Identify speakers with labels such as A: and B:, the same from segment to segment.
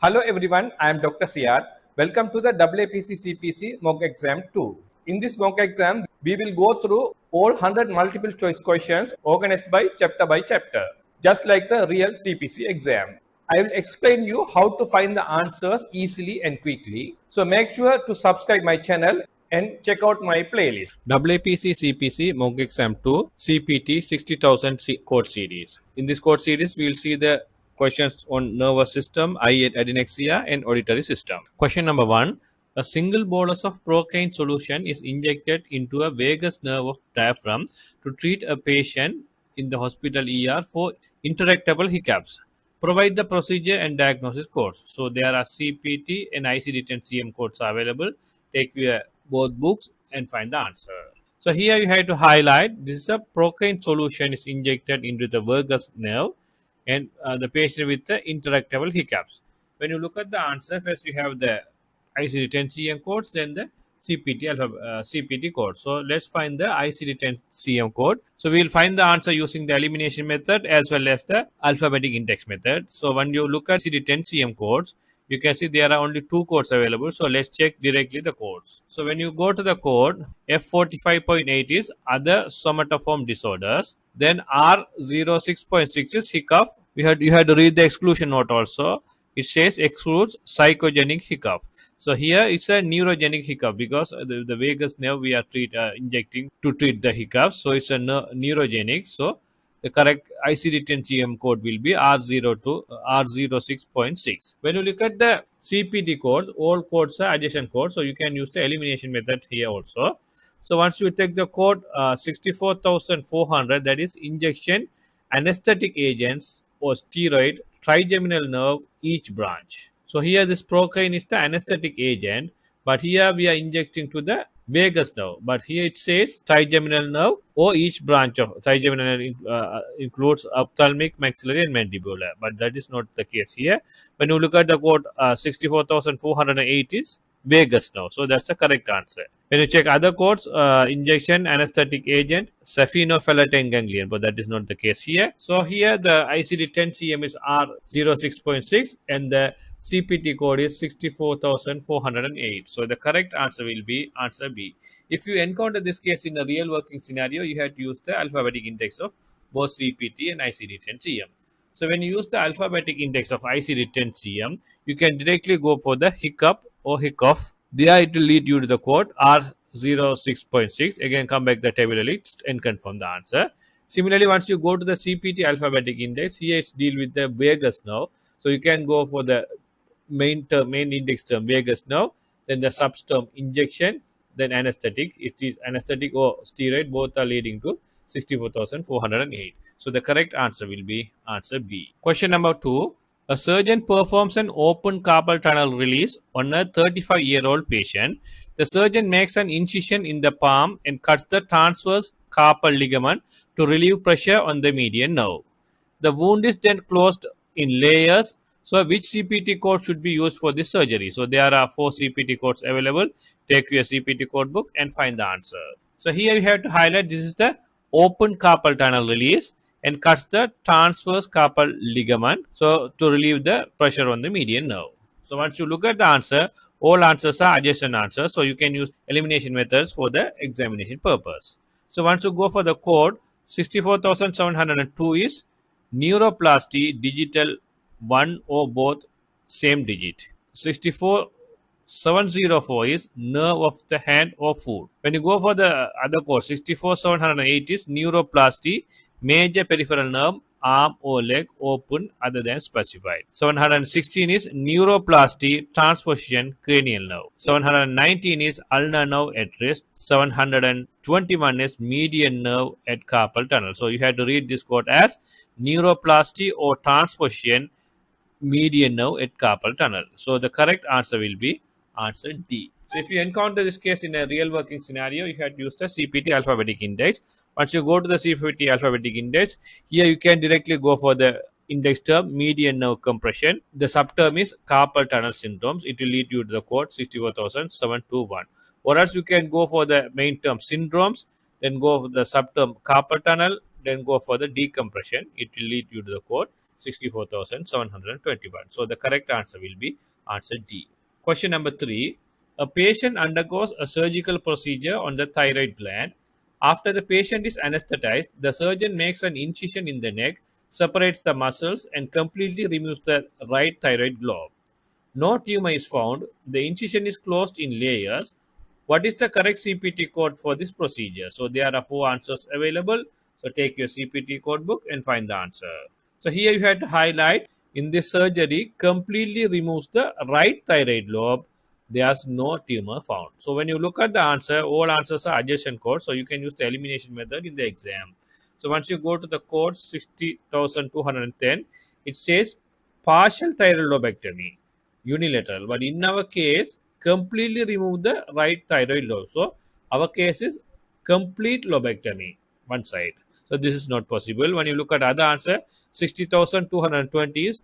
A: Hello everyone, I am Dr. Siar. Welcome to the AAPC CPC mock exam 2. In this mock exam, we will go through all 100 multiple choice questions organized by chapter, just like the real CPC exam. I will explain you how to find the answers easily and quickly. So make sure to subscribe my channel and check out my playlist. AAPC CPC mock exam 2 CPT 60,000 code series. In this code series, we will see the questions on nervous system, eye and adnexia, and auditory system. Question number 1. A single bolus of procaine solution is injected into a vagus nerve of diaphragm to treat a patient in the hospital ER for interrectal hiccups. Provide the procedure and diagnosis codes. So there are CPT and ICD-10-CM codes available. Take your both books and find the answer. So here you have to highlight this is a procaine solution is injected into the vagus nerve and the patient with the interactable hiccups. When you look at the answer, first you have the ICD-10-CM codes, then the CPT code. So let's find the ICD-10-CM code. So we will find the answer using the elimination method as well as the alphabetic index method. So when you look at ICD-10-CM codes, you can see there are only two codes available. So let's check directly the codes. So when you go to the code, F45.8 is other somatoform disorders. Then R06.6 is hiccup. You had to read the exclusion note also. It says excludes psychogenic hiccup. So here it's a neurogenic hiccup because the vagus nerve we are injecting to treat the hiccups. So it's a neurogenic. So the correct ICD-10-CM code will be R06.6. When you look at the CPT codes, all codes are adjacent codes. So you can use the elimination method here also. So once you take the code 64,400, that is injection anesthetic agents or steroid trigeminal nerve each branch. So here this procaine is the anesthetic agent, but here we are injecting to the vagus nerve. But here it says trigeminal nerve or each branch of trigeminal nerve includes ophthalmic, maxillary, and mandibular. But that is not the case here. When you look at the code 64,408 is vagus nerve. So that's the correct answer. When you check other codes, injection anesthetic agent, saphenophyllotine ganglion, but that is not the case here. So here the ICD-10-CM is R06.6 and the CPT code is 64,408. So the correct answer will be answer B. If you encounter this case in a real working scenario, you have to use the alphabetic index of both CPT and ICD-10-CM. So when you use the alphabetic index of ICD-10-CM, you can directly go for the hiccup or hiccup. There it will lead you to the code R06.6. Again, come back the table list and confirm the answer. Similarly, once you go to the CPT alphabetic index, here it's deal with the vagus nerve. So you can go for the main index term vagus nerve, then the subterm injection, then anesthetic. It is anesthetic or steroid, both are leading to 64,408. So the correct answer will be answer B. Question number 2. A surgeon performs an open carpal tunnel release on a 35-year-old patient. The surgeon makes an incision in the palm and cuts the transverse carpal ligament to relieve pressure on the median nerve. The wound is then closed in layers. So which CPT code should be used for this surgery? So there are 4 CPT codes available. Take your CPT code book and find the answer. So here you have to highlight this is the open carpal tunnel release and cuts the transverse carpal ligament so to relieve the pressure on the median nerve. So once you look at the answer, all answers are adjacent answers. So you can use elimination methods for the examination purpose. So once you go for the code, 64,702 is neuroplasty digital 1 or both same digit. 64,704 is nerve of the hand or foot. When you go for the other code, 64,708 is neuroplasty major peripheral nerve, arm or leg open other than specified. 716 is neuroplasty transposition cranial nerve. 719 is ulnar nerve at rest. 721 is median nerve at carpal tunnel. So you have to read this code as neuroplasty or transposition median nerve at carpal tunnel. So the correct answer will be answer D. So if you encounter this case in a real working scenario, you have to use the CPT alphabetic index. Once you go to the CPT alphabetic index, here you can directly go for the index term median nerve compression. The subterm is carpal tunnel syndromes. It will lead you to the code 64,721. Or else you can go for the main term syndromes, then go for the subterm carpal tunnel, then go for the decompression. It will lead you to the code 64,721. So the correct answer will be answer D. Question number 3. A patient undergoes a surgical procedure on the thyroid gland. After the patient is anesthetized, the surgeon makes an incision in the neck, separates the muscles, and completely removes the right thyroid globe. No tumor is found. The incision is closed in layers. What is the correct CPT code for this procedure? So there are 4 answers available. So take your CPT code book and find the answer. So here you have to highlight in this surgery completely removes the right thyroid lobe. There's no tumor found. So when you look at the answer, all answers are adjacent codes. So you can use the elimination method in the exam. So once you go to the code 60,210, it says partial thyroid lobectomy, unilateral. But in our case, completely remove the right thyroid lobe. So our case is complete lobectomy, one side. So this is not possible. When you look at other answer, 60,220 is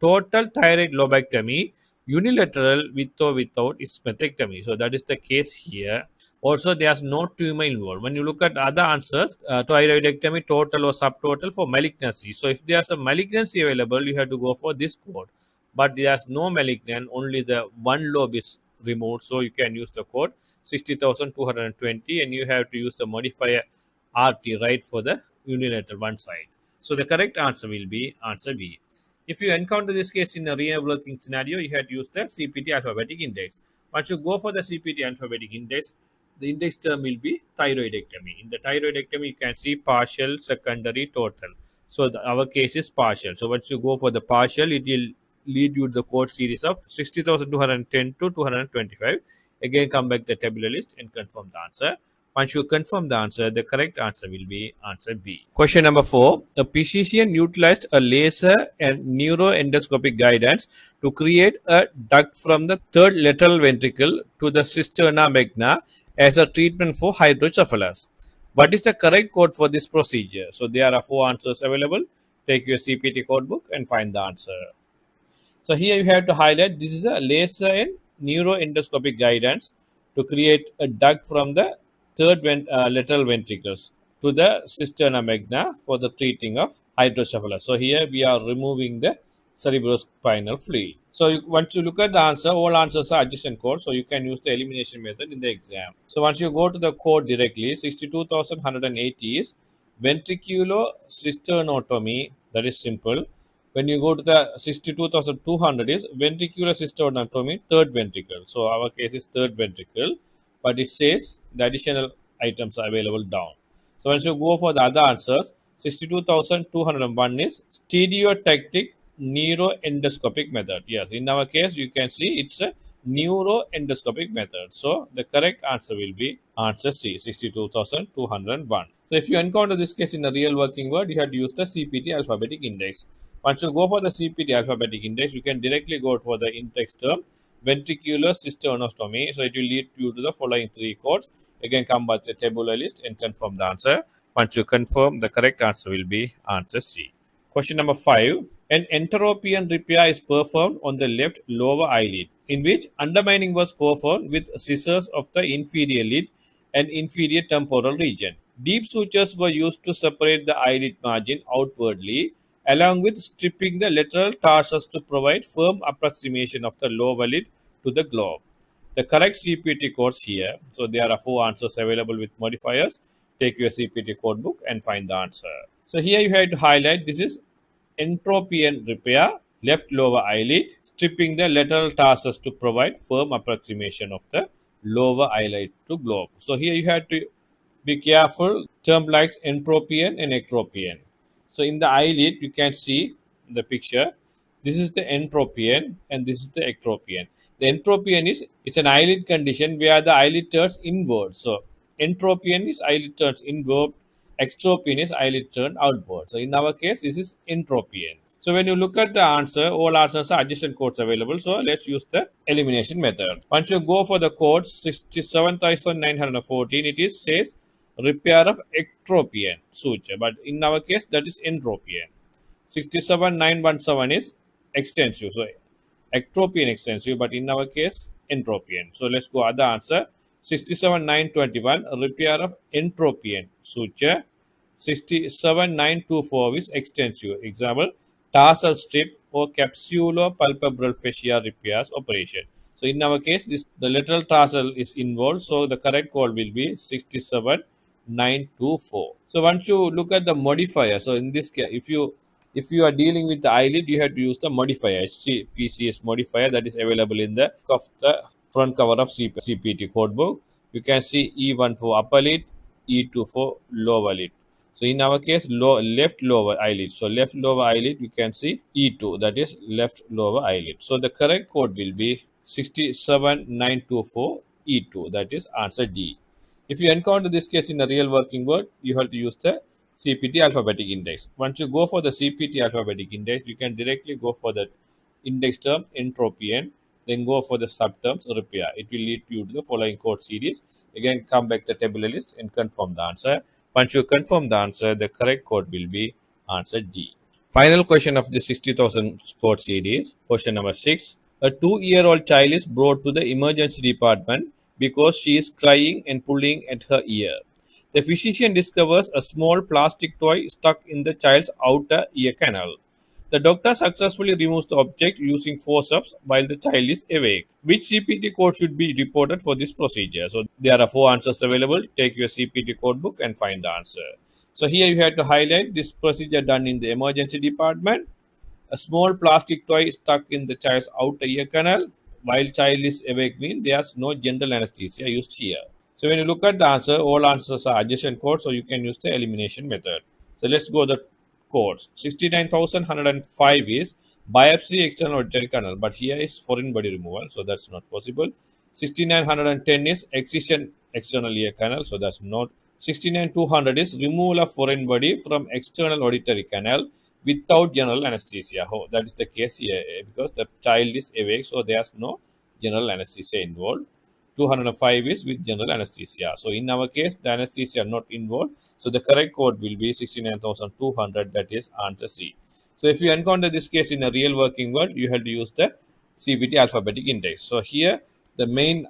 A: total thyroid lobectomy, unilateral with or without splenectomy. So that is the case here. Also, there's no tumor involved. When you look at other answers, thyroidectomy, total or subtotal for malignancy. So if there's a malignancy available, you have to go for this code. But there's no malignant, only the one lobe is removed. So you can use the code 60,220 and you have to use the modifier RT, right, for the unilateral one side. So the correct answer will be answer B. If you encounter this case in a real working scenario, you have to use the CPT alphabetic index. Once you go for the CPT alphabetic index, the index term will be thyroidectomy. In the thyroidectomy, you can see partial, secondary, total. So our case is partial. So once you go for the partial, it will lead you to the code series of 60,210 to 225. Again, come back the tabular list and confirm the answer. Once you confirm the answer, the correct answer will be answer B. Question number 4. A physician utilized a laser and neuroendoscopic guidance to create a duct from the third lateral ventricle to the cisterna magna as a treatment for hydrocephalus. What is the correct code for this procedure? So there are 4 answers available. Take your CPT code book and find the answer. So here you have to highlight this is a laser and neuroendoscopic guidance to create a duct from the lateral ventricles to the cisterna magna for the treating of hydrocephalus. So here we are removing the cerebrospinal fluid. So once you look at the answer, all answers are adjacent codes. So you can use the elimination method in the exam. So once you go to the code directly, 62,180 is ventriculocysternostomy. That is simple. When you go to the 62,200 is ventriculocysternostomy, third ventricle. So our case is third ventricle, but it says the additional items are available down. So once you go for the other answers, 62,201 is stereotactic neuroendoscopic method. Yes, in our case, you can see it's a neuroendoscopic method. So the correct answer will be answer C, 62,201. So if you encounter this case in the real working world, you have to use the CPT alphabetic index. Once you go for the CPT alphabetic index, you can directly go for the index term ventriculocysternostomy. So it will lead you to the following 3 codes. Again, come back to the tabular list and confirm the answer. Once you confirm, the correct answer will be answer C. Question number 5. An enteropian repair is performed on the left lower eyelid, in which undermining was performed with scissors of the inferior lid and inferior temporal region. Deep sutures were used to separate the eyelid margin outwardly, along with stripping the lateral tarsus to provide firm approximation of the lower lid to the globe. The correct CPT codes here. So there are 4 answers available with modifiers. Take your CPT code book and find the answer. So here you have to highlight this is enteropian repair, left lower eyelid, stripping the lateral tarsus to provide firm approximation of the lower eyelid to globe. So here you have to be careful, term like entropian and ectropian. So in the eyelid, you can see in the picture, this is the entropian and this is the ectropian. The entropian is it's an eyelid condition where the eyelid turns inward. So entropian is eyelid turns inward, extropian is eyelid turned outward. So in our case, this is entropian. So when you look at the answer, all answers are adjacent codes available. So let's use the elimination method. Once you go for the code 67,914, it is says repair of ectropian suture, but in our case that is entropian. 67,917 is extensive, so ectropian extensive, but in our case entropian. So let's go other answer. 67,921 repair of entropian suture. 67,924 is extensive. Example, tarsal strip or capsulopalpebral fascia repairs operation. So in our case, the lateral tarsal is involved. So the correct code will be 67924. So once you look at the modifier, so in this case, if you are dealing with the eyelid, you have to use the modifier, CPCS modifier that is available in the front cover of CPT code book. You can see E1 for upper lid, E2 for lower lid. So in our case, left lower eyelid. So left lower eyelid, you can see E2, that is left lower eyelid. So the correct code will be 67924 E2, that is answer D. If you encounter this case in a real working world, you have to use the CPT alphabetic index. Once you go for the CPT alphabetic index, you can directly go for the index term entropy and then go for the subterms repair. It will lead you to the following code series. Again, come back to the tabular list and confirm the answer. Once you confirm the answer, the correct code will be answer D. Final question of the 60,000 code series, question number 6. A 2-year-old child is brought to the emergency department because she is crying and pulling at her ear. The physician discovers a small plastic toy stuck in the child's outer ear canal. The doctor successfully removes the object using forceps while the child is awake. Which CPT code should be reported for this procedure? So there are 4 answers available. Take your CPT code book and find the answer. So here you have to highlight this procedure done in the emergency department. A small plastic toy is stuck in the child's outer ear canal while child is awake means there's no general anesthesia used here. So when you look at the answer, all answers are adjacent codes, so you can use the elimination method. So let's go the codes. 69,105 is biopsy external auditory canal, but here is foreign body removal, so that's not possible. 69,110 is excision external ear canal, so that's not. 69,200 is removal of foreign body from external auditory canal without general anesthesia. Oh, that is the case here because the child is awake, so there's no general anesthesia involved. 205 is with general anesthesia. So in our case, the anesthesia not involved. So the correct code will be 69,200. That is answer C. So if you encounter this case in a real working world, you have to use the CPT alphabetic index. So here the main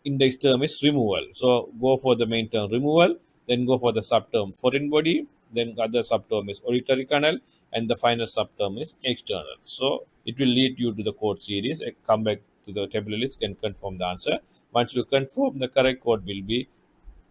A: index term is removal. So go for the main term removal, then go for the subterm foreign body, then other subterm is auditory canal, and the final subterm is external. So it will lead you to the code series. Come back to the tabular list and confirm the answer. Once you confirm, the correct code will be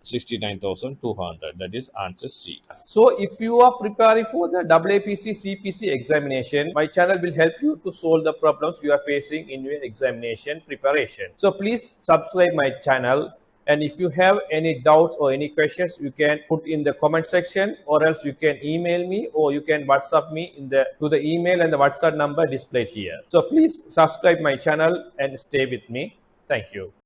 A: 69,200. That is answer C. So if you are preparing for the AAPC CPC examination, my channel will help you to solve the problems you are facing in your examination preparation. So please subscribe my channel. And if you have any doubts or any questions, you can put in the comment section, or else you can email me, or you can WhatsApp me to the email and the WhatsApp number displayed here. So please subscribe my channel and stay with me. Thank you.